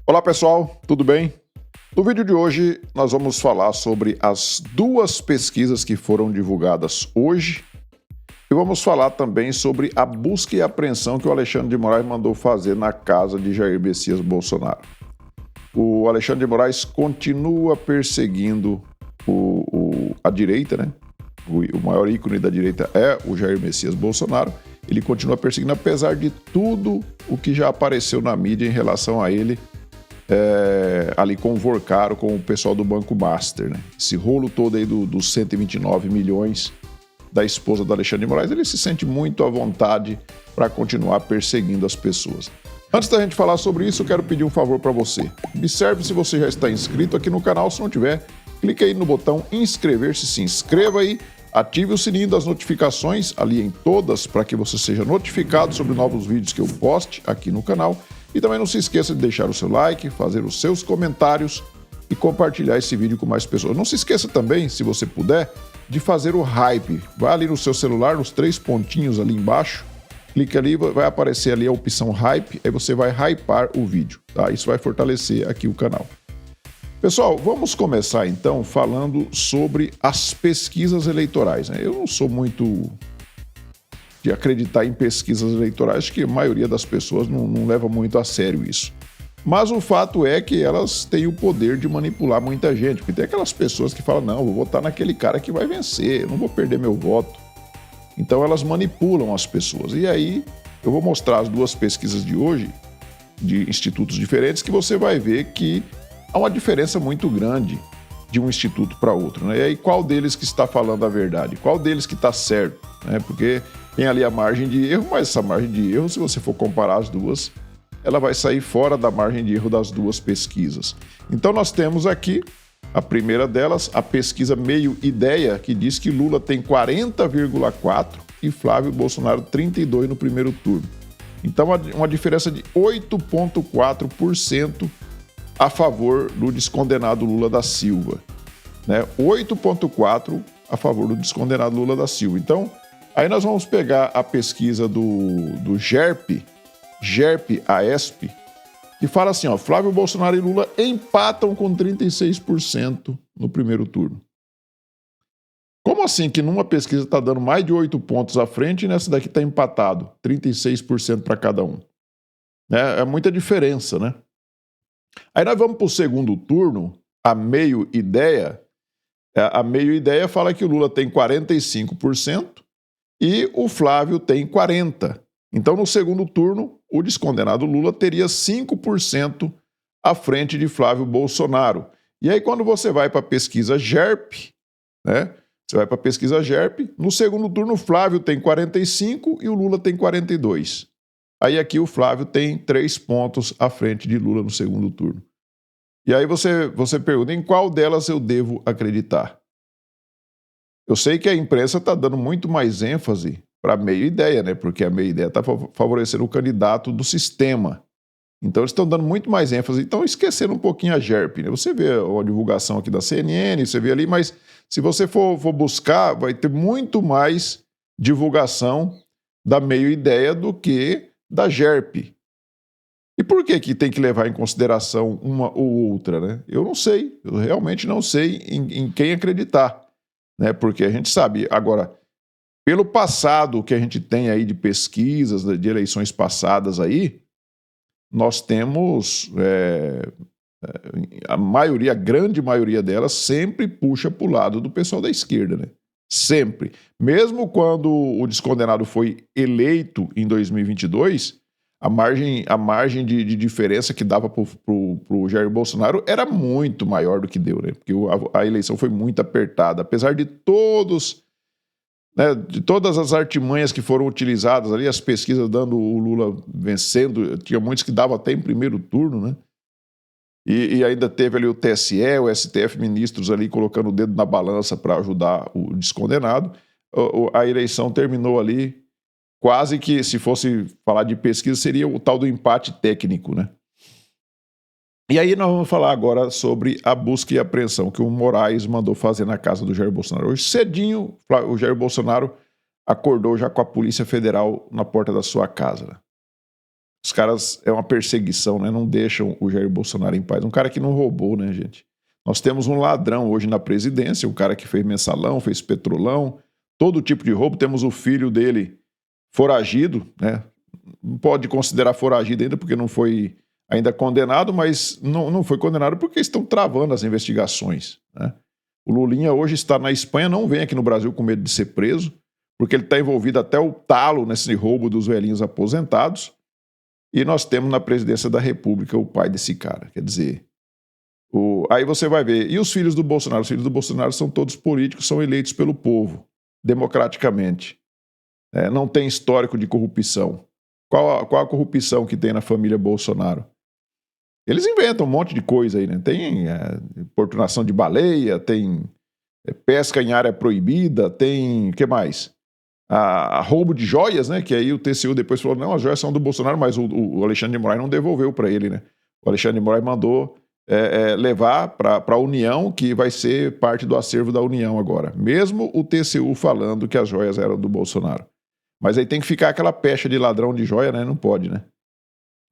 Olá pessoal, tudo bem? No vídeo de hoje nós vamos falar sobre as duas pesquisas que foram divulgadas hoje e vamos falar também sobre a busca e apreensão que o Alexandre de Moraes mandou fazer na casa de Jair Messias Bolsonaro. O Alexandre de Moraes continua perseguindo a direita, né? O maior ícone da direita é o Jair Messias Bolsonaro. Ele continua perseguindo, apesar de tudo o que já apareceu na mídia em relação a ele, ali com o Vorcaro, com o pessoal do Banco Master, né? Esse rolo todo aí dos 129 milhões da esposa do Alexandre de Moraes, ele se sente muito à vontade para continuar perseguindo as pessoas. Antes da gente falar sobre isso, eu quero pedir um favor para você. Observe se você já está inscrito aqui no canal. Se não tiver, clique aí no botão inscrever-se, se inscreva aí, ative o sininho das notificações ali em todas para que você seja notificado sobre novos vídeos que eu poste aqui no canal. E também não se esqueça de deixar o seu like, fazer os seus comentários e compartilhar esse vídeo com mais pessoas. Não se esqueça também, se você puder, de fazer o hype. Vai ali no seu celular, nos 3 pontinhos ali embaixo, clica ali, vai aparecer ali a opção hype, aí você vai hypar o vídeo, tá? Isso vai fortalecer aqui o canal. Pessoal, vamos começar então falando sobre as pesquisas eleitorais, né? Eu não sou muito de acreditar em pesquisas eleitorais, acho que a maioria das pessoas não leva muito a sério isso. Mas o fato é que elas têm o poder de manipular muita gente, porque tem aquelas pessoas que falam, não, vou votar naquele cara que vai vencer, eu não vou perder meu voto. Então elas manipulam as pessoas. E aí eu vou mostrar as duas pesquisas de hoje, de institutos diferentes, que você vai ver que há uma diferença muito grande de um instituto para outro, né? E aí qual deles que está falando a verdade? Qual deles que está certo? Né? Porque tem ali a margem de erro, mas essa margem de erro, se você for comparar as duas, ela vai sair fora da margem de erro das duas pesquisas. Então nós temos aqui a primeira delas, a pesquisa Meio Ideia, que diz que Lula tem 40,4% e Flávio Bolsonaro 32% no primeiro turno. Então uma diferença de 8,4% a favor do descondenado Lula da Silva, né? 8,4% a favor do descondenado Lula da Silva. Então, aí nós vamos pegar a pesquisa do GERP-AESP, que fala assim, ó, Flávio Bolsonaro e Lula empatam com 36% no primeiro turno. Como assim que numa pesquisa está dando mais de 8 pontos à frente e nessa daqui está empatado, 36% para cada um? É muita diferença, né? Aí nós vamos para o segundo turno, a Meio Ideia. A Meio Ideia fala que o Lula tem 45% e o Flávio tem 40%. Então, no segundo turno, o descondenado Lula teria 5% à frente de Flávio Bolsonaro. E aí, quando você vai para a pesquisa GERP, né? Você vai para a pesquisa GERP, no segundo turno, o Flávio tem 45% e o Lula tem 42%. Aí aqui o Flávio tem 3 pontos à frente de Lula no segundo turno. E aí você pergunta, em qual delas eu devo acreditar? Eu sei que a imprensa está dando muito mais ênfase para a Meio Ideia, né? Porque a Meio Ideia está favorecendo o candidato do sistema. Então eles estão dando muito mais ênfase, estão esquecendo um pouquinho a GERP, né? Você vê a divulgação aqui da CNN, você vê ali, mas se você for buscar, vai ter muito mais divulgação da Meio Ideia do que da GERP. E por que tem que levar em consideração uma ou outra, né? Eu não sei, eu realmente não sei em quem acreditar, né? Porque a gente sabe, agora, pelo passado que a gente tem aí de pesquisas, de eleições passadas aí, nós temos, a grande maioria delas sempre puxa para o lado do pessoal da esquerda, né? Sempre. Mesmo quando o descondenado foi eleito em 2022, a margem de diferença que dava para o Jair Bolsonaro era muito maior do que deu, né? Porque a eleição foi muito apertada. Apesar de de todas as artimanhas que foram utilizadas ali, as pesquisas dando o Lula vencendo, tinha muitos que davam até em primeiro turno, né? E ainda teve ali o TSE, o STF, ministros ali colocando o dedo na balança para ajudar o descondenado. A eleição terminou ali, quase que, se fosse falar de pesquisa, seria o tal do empate técnico, né? E aí nós vamos falar agora sobre a busca e apreensão que o Moraes mandou fazer na casa do Jair Bolsonaro. Hoje cedinho, o Jair Bolsonaro acordou já com a Polícia Federal na porta da sua casa, né? Os caras, é uma perseguição, né? Não deixam o Jair Bolsonaro em paz. Um cara que não roubou, né, gente? Nós temos um ladrão hoje na presidência, um cara que fez mensalão, fez petrolão, todo tipo de roubo. Temos o filho dele foragido, né? Não pode considerar foragido ainda porque não foi ainda condenado, mas não foi condenado porque estão travando as investigações, né? O Lulinha hoje está na Espanha, não vem aqui no Brasil com medo de ser preso, porque ele está envolvido até o talo nesse roubo dos velhinhos aposentados. E nós temos na presidência da República o pai desse cara. Quer dizer, aí você vai ver. E os filhos do Bolsonaro? Os filhos do Bolsonaro são todos políticos, são eleitos pelo povo, democraticamente. Não tem histórico de corrupção. Qual a corrupção que tem na família Bolsonaro? Eles inventam um monte de coisa aí, né? Tem importunação de baleia, tem pesca em área proibida, tem... o que mais? A roubo de joias, né? Que aí o TCU depois falou, não, as joias são do Bolsonaro, mas o Alexandre de Moraes não devolveu para ele, né? O Alexandre de Moraes mandou levar para a União, que vai ser parte do acervo da União agora. Mesmo o TCU falando que as joias eram do Bolsonaro. Mas aí tem que ficar aquela pecha de ladrão de joia, né? Não pode, né?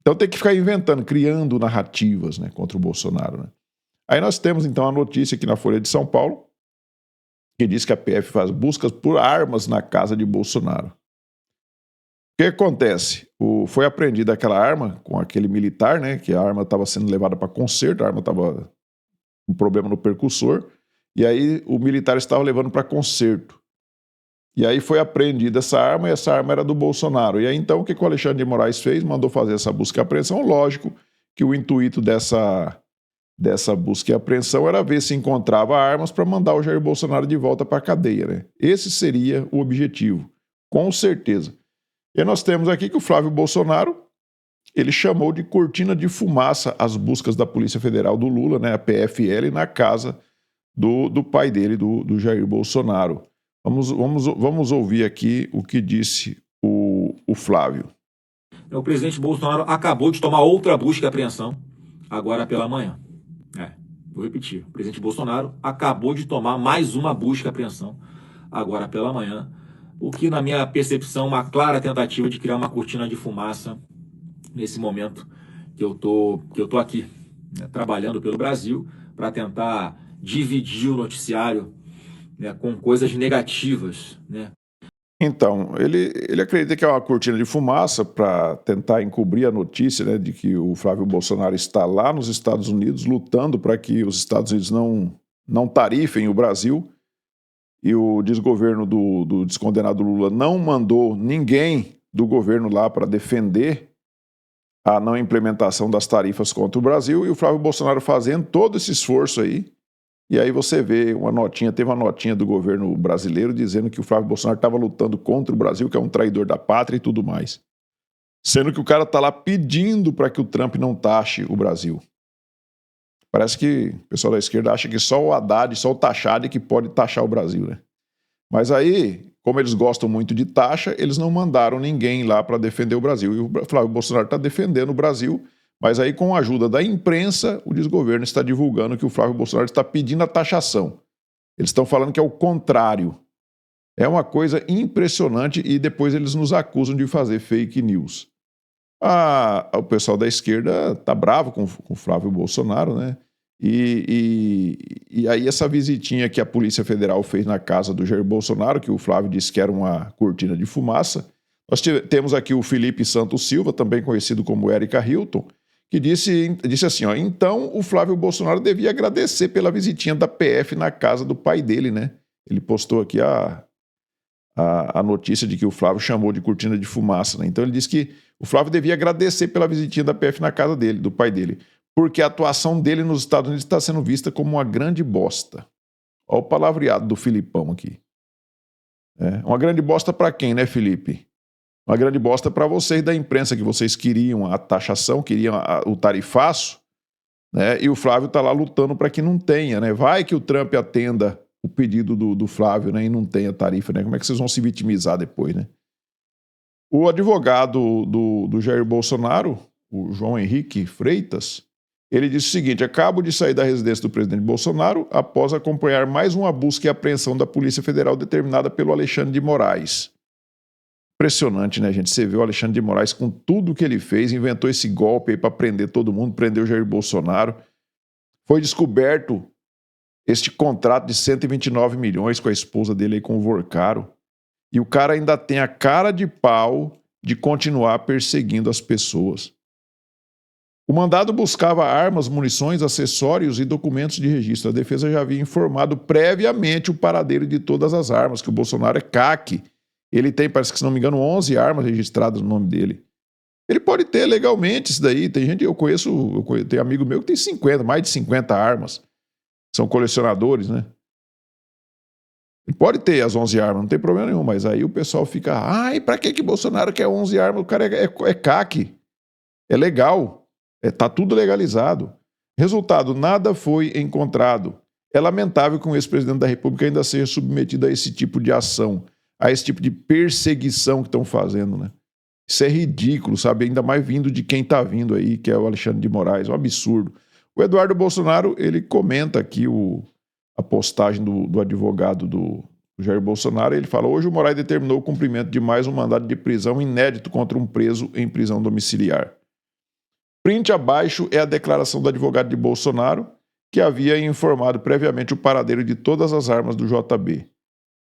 Então tem que ficar inventando, criando narrativas, né, contra o Bolsonaro, né? Aí nós temos então a notícia aqui na Folha de São Paulo, que diz que a PF faz buscas por armas na casa de Bolsonaro. O que acontece? Foi apreendida aquela arma com aquele militar, né? Que a arma estava sendo levada para conserto, a arma estava com problema no percussor, e aí o militar estava levando para conserto. E aí foi apreendida essa arma, e essa arma era do Bolsonaro. E aí então o que o Alexandre de Moraes fez? Mandou fazer essa busca e apreensão. Lógico que o intuito dessa busca e apreensão era ver se encontrava armas para mandar o Jair Bolsonaro de volta para a cadeia, né? Esse seria o objetivo, com certeza. E nós temos aqui que o Flávio Bolsonaro, ele chamou de cortina de fumaça as buscas da Polícia Federal do Lula, né, a PFL, na casa do pai dele, do Jair Bolsonaro. Vamos ouvir aqui o que disse o Flávio. O presidente Bolsonaro acabou de tomar outra busca e apreensão agora pela manhã. Vou repetir. O presidente Bolsonaro acabou de tomar mais uma busca e apreensão agora pela manhã, o que, na minha percepção, uma clara tentativa de criar uma cortina de fumaça nesse momento que eu tô aqui, né, trabalhando pelo Brasil para tentar dividir o noticiário, né, com coisas negativas, né? Então, ele acredita que é uma cortina de fumaça para tentar encobrir a notícia, né, de que o Flávio Bolsonaro está lá nos Estados Unidos lutando para que os Estados Unidos não tarifem o Brasil, e o desgoverno do descondenado Lula não mandou ninguém do governo lá para defender a não implementação das tarifas contra o Brasil, e o Flávio Bolsonaro fazendo todo esse esforço aí. E aí você vê teve uma notinha do governo brasileiro dizendo que o Flávio Bolsonaro estava lutando contra o Brasil, que é um traidor da pátria e tudo mais. Sendo que o cara está lá pedindo para que o Trump não taxe o Brasil. Parece que o pessoal da esquerda acha que só o Haddad, só o taxado é que pode taxar o Brasil, né? Mas aí, como eles gostam muito de taxa, eles não mandaram ninguém lá para defender o Brasil. E o Flávio Bolsonaro está defendendo o Brasil. Mas aí, com a ajuda da imprensa, o desgoverno está divulgando que o Flávio Bolsonaro está pedindo a taxação. Eles estão falando que é o contrário. É uma coisa impressionante e depois eles nos acusam de fazer fake news. O pessoal da esquerda está bravo com o Flávio Bolsonaro, né? E aí essa visitinha que a Polícia Federal fez na casa do Jair Bolsonaro, que o Flávio disse que era uma cortina de fumaça. Nós temos aqui o Felipe Santos Silva, também conhecido como Érica Hilton, que disse assim, ó, então o Flávio Bolsonaro devia agradecer pela visitinha da PF na casa do pai dele, né? Ele postou aqui a notícia de que o Flávio chamou de cortina de fumaça, né? Então ele disse que o Flávio devia agradecer pela visitinha da PF na casa dele, do pai dele, porque a atuação dele nos Estados Unidos está sendo vista como uma grande bosta. Olha o palavreado do Filipão aqui. Uma grande bosta para quem, né, Felipe? Uma grande bosta para vocês da imprensa, que vocês queriam a taxação, queriam o tarifaço, né? E o Flávio está lá lutando para que não tenha, né? Vai que o Trump atenda o pedido do Flávio, né? E não tenha tarifa, né? Como é que vocês vão se vitimizar depois, né? O advogado do Jair Bolsonaro, o João Henrique Freitas, ele disse o seguinte: acabo de sair da residência do presidente Bolsonaro após acompanhar mais uma busca e apreensão da Polícia Federal determinada pelo Alexandre de Moraes. Impressionante, né, gente? Você vê o Alexandre de Moraes com tudo que ele fez, inventou esse golpe aí para prender todo mundo, prendeu o Jair Bolsonaro. Foi descoberto este contrato de 129 milhões com a esposa dele aí, com o Vorcaro. E o cara ainda tem a cara de pau de continuar perseguindo as pessoas. O mandado buscava armas, munições, acessórios e documentos de registro. A defesa já havia informado previamente o paradeiro de todas as armas, que o Bolsonaro é CAC. Ele tem, parece que se não me engano, 11 armas registradas no nome dele. Ele pode ter legalmente isso daí. Tem gente, eu conheço, tem amigo meu que tem 50, mais de 50 armas. São colecionadores, né? Ele pode ter as 11 armas, não tem problema nenhum, mas aí o pessoal fica, ai, pra que Bolsonaro quer 11 armas? O cara é CAC, é legal, tá tudo legalizado. Resultado, nada foi encontrado. É lamentável que um ex-presidente da República ainda seja submetido a esse tipo de ação, a esse tipo de perseguição que estão fazendo, né? Isso é ridículo, sabe? Ainda mais vindo de quem tá vindo aí, que é o Alexandre de Moraes, é um absurdo. O Eduardo Bolsonaro, ele comenta aqui a postagem do advogado do Jair Bolsonaro, ele fala, hoje o Moraes determinou o cumprimento de mais um mandado de prisão inédito contra um preso em prisão domiciliar. Print abaixo é a declaração do advogado de Bolsonaro, que havia informado previamente o paradeiro de todas as armas do JB.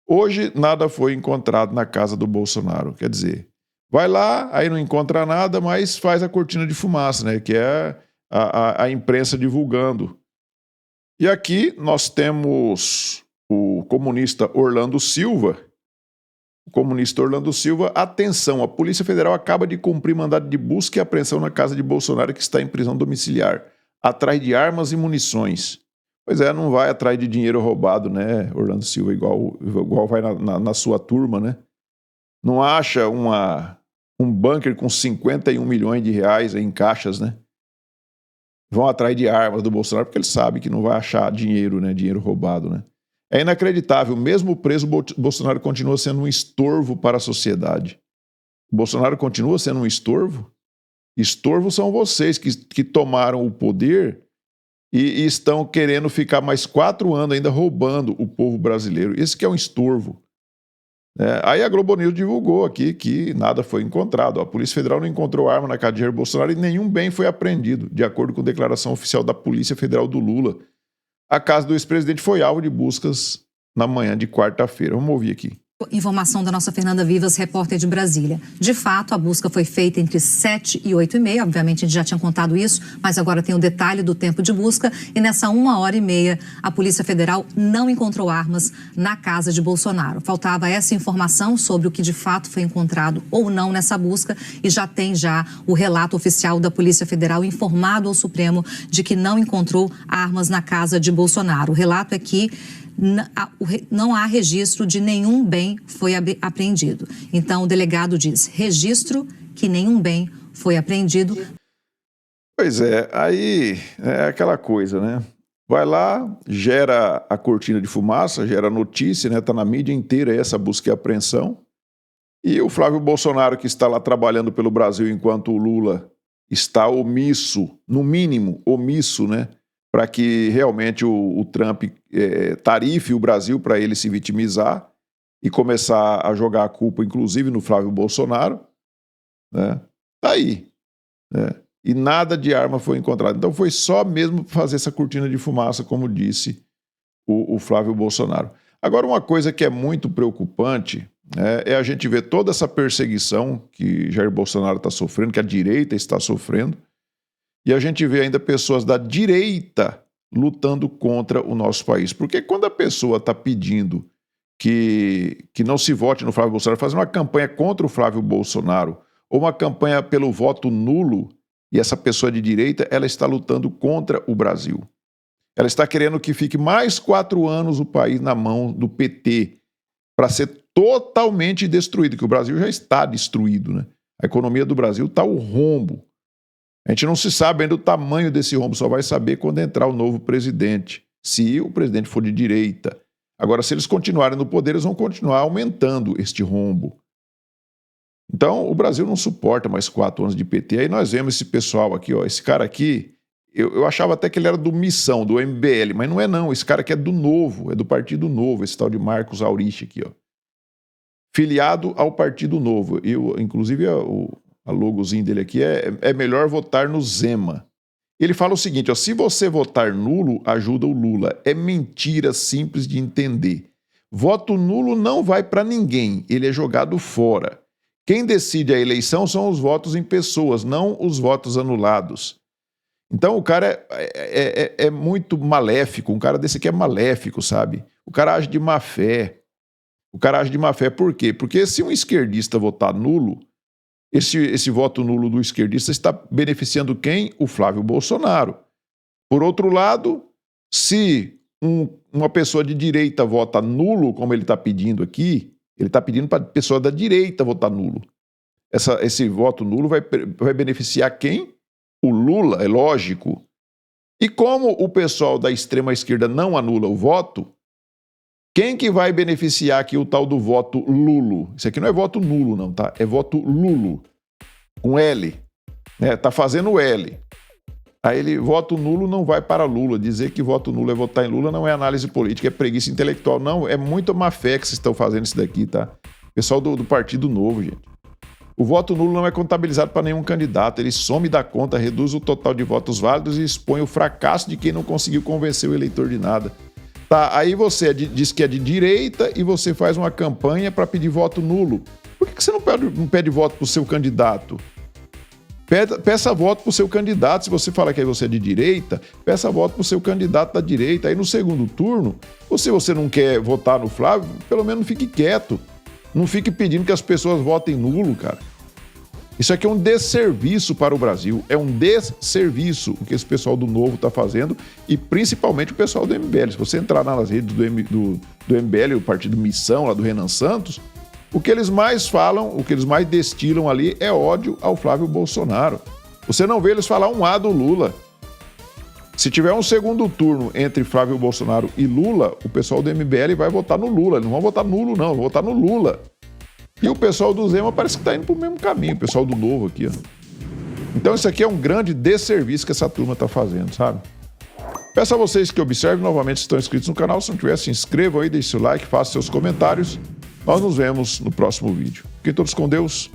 Hoje nada foi encontrado na casa do Bolsonaro, quer dizer, vai lá, aí não encontra nada, mas faz a cortina de fumaça, né, que é a imprensa divulgando. E aqui nós temos o comunista Orlando Silva. O comunista Orlando Silva, atenção, a Polícia Federal acaba de cumprir mandado de busca e apreensão na casa de Bolsonaro, que está em prisão domiciliar, atrás de armas e munições. Pois é, não vai atrás de dinheiro roubado, né, Orlando Silva, igual vai na sua turma, né? Não acha um bunker com 51 milhões de reais em caixas, né? Vão atrás de armas do Bolsonaro porque ele sabe que não vai achar dinheiro, né? Dinheiro roubado, né? É inacreditável, mesmo preso, Bolsonaro continua sendo um estorvo para a sociedade. O Bolsonaro continua sendo um estorvo? Estorvo são vocês que tomaram o poder e estão querendo ficar mais 4 anos ainda roubando o povo brasileiro. Esse que é um estorvo. Aí a Globo News divulgou aqui que nada foi encontrado. A Polícia Federal não encontrou arma na casa de Jair Bolsonaro e nenhum bem foi apreendido, de acordo com a declaração oficial da Polícia Federal do Lula. A casa do ex-presidente foi alvo de buscas na manhã de quarta-feira. Vamos ouvir aqui. Informação da nossa Fernanda Vivas, repórter de Brasília. De fato, a busca foi feita entre 7 e 8h30. Obviamente, a gente já tinha contado isso, mas agora tem o detalhe do tempo de busca. E nessa 1h30, a Polícia Federal não encontrou armas na casa de Bolsonaro. Faltava essa informação sobre o que de fato foi encontrado ou não nessa busca. E já tem o relato oficial da Polícia Federal informado ao Supremo de que não encontrou armas na casa de Bolsonaro. O relato é que não há registro de nenhum bem foi apreendido. Então, o delegado diz, registro que nenhum bem foi apreendido. Pois é, aí é aquela coisa, né? Vai lá, gera a cortina de fumaça, gera notícia, né? Tá na mídia inteira essa busca e apreensão. E o Flávio Bolsonaro, que está lá trabalhando pelo Brasil enquanto o Lula está omisso, no mínimo omisso, né? Para que realmente o Trump tarife o Brasil para ele se vitimizar e começar a jogar a culpa, inclusive, no Flávio Bolsonaro, né? Tá aí, né? E nada de arma foi encontrado. Então foi só mesmo fazer essa cortina de fumaça, como disse o Flávio Bolsonaro. Agora, uma coisa que é muito preocupante, né, é a gente ver toda essa perseguição que Jair Bolsonaro está sofrendo, que a direita está sofrendo, e a gente vê ainda pessoas da direita lutando contra o nosso país. Porque quando a pessoa está pedindo que não se vote no Flávio Bolsonaro, fazendo uma campanha contra o Flávio Bolsonaro, ou uma campanha pelo voto nulo, e essa pessoa de direita, ela está lutando contra o Brasil. Ela está querendo que fique mais 4 anos o país na mão do PT, para ser totalmente destruído, que o Brasil já está destruído, né? A economia do Brasil está o rombo. A gente não se sabe ainda o tamanho desse rombo, só vai saber quando entrar o novo presidente, se o presidente for de direita. Agora, se eles continuarem no poder, eles vão continuar aumentando este rombo. Então, o Brasil não suporta mais 4 anos de PT. Aí nós vemos esse pessoal aqui, ó, esse cara aqui, eu achava até que ele era do Missão, do MBL, mas não é não, esse cara aqui é do Novo, é do Partido Novo, esse tal de Marcos Aurich aqui, ó. filiado ao Partido Novo. Inclusive, a logozinho dele aqui é melhor votar no Zema. Ele fala o seguinte, ó, se você votar nulo, ajuda o Lula. É mentira simples de entender. Voto nulo não vai para ninguém, ele é jogado fora. Quem decide a eleição são os votos em pessoas, não os votos anulados. Então o cara é muito maléfico, um cara desse aqui é maléfico, sabe? O cara age de má fé. O cara age de má fé por quê? Porque se um esquerdista votar nulo, esse voto nulo do esquerdista está beneficiando quem? O Flávio Bolsonaro. Por outro lado, se uma pessoa de direita vota nulo, como ele está pedindo aqui, ele está pedindo para a pessoa da direita votar nulo. Esse voto nulo vai beneficiar quem? O Lula, é lógico. E como o pessoal da extrema esquerda não anula o voto, quem que vai beneficiar aqui o tal do voto lulo? Isso aqui não é voto nulo, não, tá? É voto lulo, com L. Tá fazendo L. Aí voto nulo não vai para Lula. Dizer que voto nulo é votar em Lula não é análise política, é preguiça intelectual. Não, é muita má fé que vocês estão fazendo isso daqui, tá? Pessoal do Partido Novo, gente. O voto nulo não é contabilizado para nenhum candidato. Ele some da conta, reduz o total de votos válidos e expõe o fracasso de quem não conseguiu convencer o eleitor de nada. Tá, aí você diz que é de direita e você faz uma campanha para pedir voto nulo. Por que você não pede voto para o seu candidato? Peça voto para o seu candidato. Se você fala que você é de direita, peça voto para o seu candidato da direita. Aí no segundo turno, ou se você não quer votar no Flávio, pelo menos não fique quieto. Não fique pedindo que as pessoas votem nulo, cara. Isso aqui é um desserviço para o Brasil. É um desserviço o que esse pessoal do Novo está fazendo e principalmente o pessoal do MBL. Se você entrar nas redes do MBL, o partido Missão, lá do Renan Santos, o que eles mais falam, o que eles mais destilam ali é ódio ao Flávio Bolsonaro. Você não vê eles falar um A do Lula. Se tiver um segundo turno entre Flávio Bolsonaro e Lula, o pessoal do MBL vai votar no Lula. Eles não vão votar nulo, não, vão votar no Lula. E o pessoal do Zema parece que está indo para o mesmo caminho, o pessoal do Novo aqui, ó. Então isso aqui é um grande desserviço que essa turma está fazendo, sabe? Peço a vocês que observem novamente se estão inscritos no canal. Se não tiver, se inscrevam aí, deixe seu like, faça seus comentários. Nós nos vemos no próximo vídeo. Fiquem todos com Deus.